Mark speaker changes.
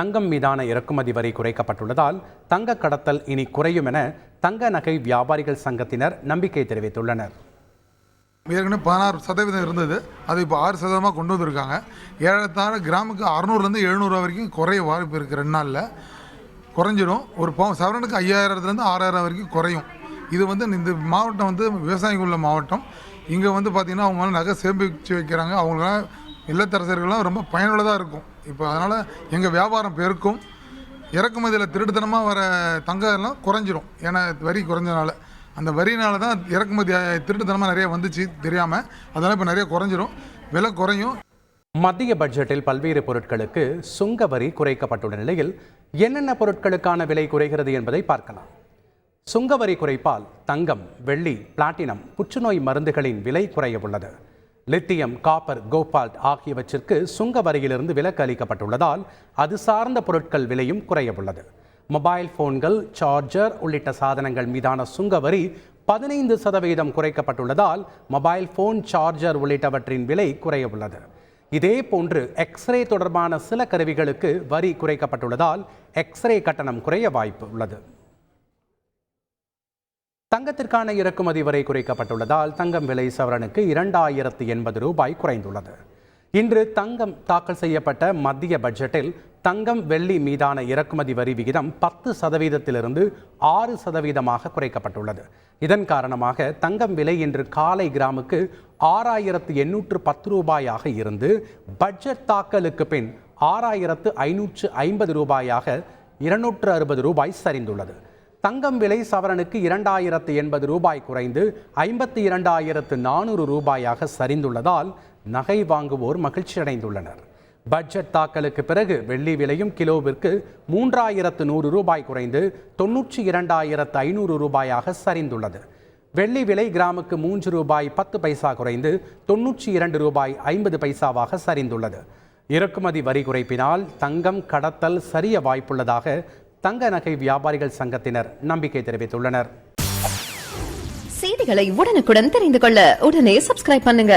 Speaker 1: தங்கம் மீதான இறக்குமதி வரி குறைக்கப்பட்டுள்ளதால் தங்க கடத்தல் இனி குறையும் என தங்க நகை வியாபாரிகள் சங்கத்தினர் நம்பிக்கை தெரிவித்துள்ளனர்.
Speaker 2: ஏற்கனவே 16% இருந்தது, அது இப்போ 6% கொண்டு வந்திருக்காங்க. ஏறத்தாழ கிராமுக்கு 600லேருந்து 700 வரைக்கும் குறைய வாய்ப்பு இருக்குது. 2 நாளில் குறைஞ்சிடும். ஒரு சவரனுக்கு 5000லேருந்து 6000 வரைக்கும் குறையும். இது இந்த மாவட்டம் விவசாயிகள் உள்ள மாவட்டம். இங்கே பார்த்திங்கன்னா அவங்க நகை சேமித்து வைக்கிறாங்க. அவங்களாம் இல்லத்தரசர்கள்லாம் ரொம்ப பயனுள்ளதாக இருக்கும். இப்போ அதனால் எங்கள் வியாபாரம் பெருக்கும். இறக்குமதியில் திருட்டுத்தனமாக வர தங்கம் எல்லாம் குறைஞ்சிரும். ஏன்னா வரி குறைஞ்சனால, அந்த வரினால தான் இறக்குமதி திருட்டுத்தனமாக நிறைய வந்துச்சு தெரியாமல். அதனால் இப்போ நிறைய குறைஞ்சிரும், விலை குறையும்.
Speaker 1: மத்திய பட்ஜெட்டில் பல்வேறு பொருட்களுக்கு சுங்க வரி குறைக்கப்பட்டுள்ள நிலையில் என்னென்ன பொருட்களுக்கான விலை குறைகிறது என்பதை பார்க்கலாம். சுங்க வரி குறைப்பால் தங்கம், வெள்ளி, பிளாட்டினம், புற்றுநோய் மருந்துகளின் விலை குறைய உள்ளது. லித்தியம், காப்பர், கோபால்ட் ஆகியவற்றிற்கு சுங்க வரியிலிருந்து விலக்கு அளிக்கப்பட்டுள்ளதால் அது சார்ந்த பொருட்கள் விலையும் குறைய உள்ளது. மொபைல் போன்கள், சார்ஜர் உள்ளிட்ட சாதனங்கள் மீதான சுங்க வரி 15% குறைக்கப்பட்டுள்ளதால் மொபைல் போன், சார்ஜர் உள்ளிட்டவற்றின் விலை குறைய உள்ளது. இதே போன்று எக்ஸ்ரே தொடர்பான சில கருவிகளுக்கு வரி குறைக்கப்பட்டுள்ளதால் எக்ஸ்ரே கட்டணம் குறைய வாய்ப்பு உள்ளது. தங்கத்திற்கான இறக்குமதி வரை குறைக்கப்பட்டுள்ளதால் தங்கம் விலை சவரனுக்கு 2080 ரூபாய் குறைந்துள்ளது. இன்று தங்கம் தாக்கல் செய்யப்பட்ட மத்திய பட்ஜெட்டில் தங்கம், வெள்ளி மீதான இறக்குமதி வரி விகிதம் 10%லிருந்து 6% குறைக்கப்பட்டுள்ளது. இதன் காரணமாக தங்கம் விலை இன்று காலை கிராமுக்கு 6810 ரூபாயாக இருந்து பட்ஜெட் தாக்கலுக்கு பின் 6550 ரூபாயாக 260 ரூபாய் சரிந்துள்ளது. தங்கம் விலை சவரனுக்கு 2080 ரூபாய் குறைந்து 52400 ரூபாயாக சரிந்துள்ளதால் நகை வாங்குவோர் மகிழ்ச்சி அடைந்துள்ளனர். பட்ஜெட் தாக்கலுக்கு பிறகு வெள்ளி விலையும் கிலோவிற்கு 3100 ரூபாய் குறைந்து 92500 ரூபாயாக சரிந்துள்ளது. வெள்ளி விலை கிராமுக்கு 3 ரூபாய் 10 பைசா குறைந்து 92 ரூபாய் 50 பைசாவாக சரிந்துள்ளது. இறக்குமதி வரி குறைப்பினால் தங்கம் கடத்தல் சரிய வாய்ப்புள்ளதாக தங்க நகை வியாபாரிகள் சங்கத்தினர் நம்பிக்கை தெரிவித்துள்ளனர்.
Speaker 3: செய்திகளை உடனுக்குடன் தெரிந்து கொள்ள உடனே சப்ஸ்கிரைப் பண்ணுங்க.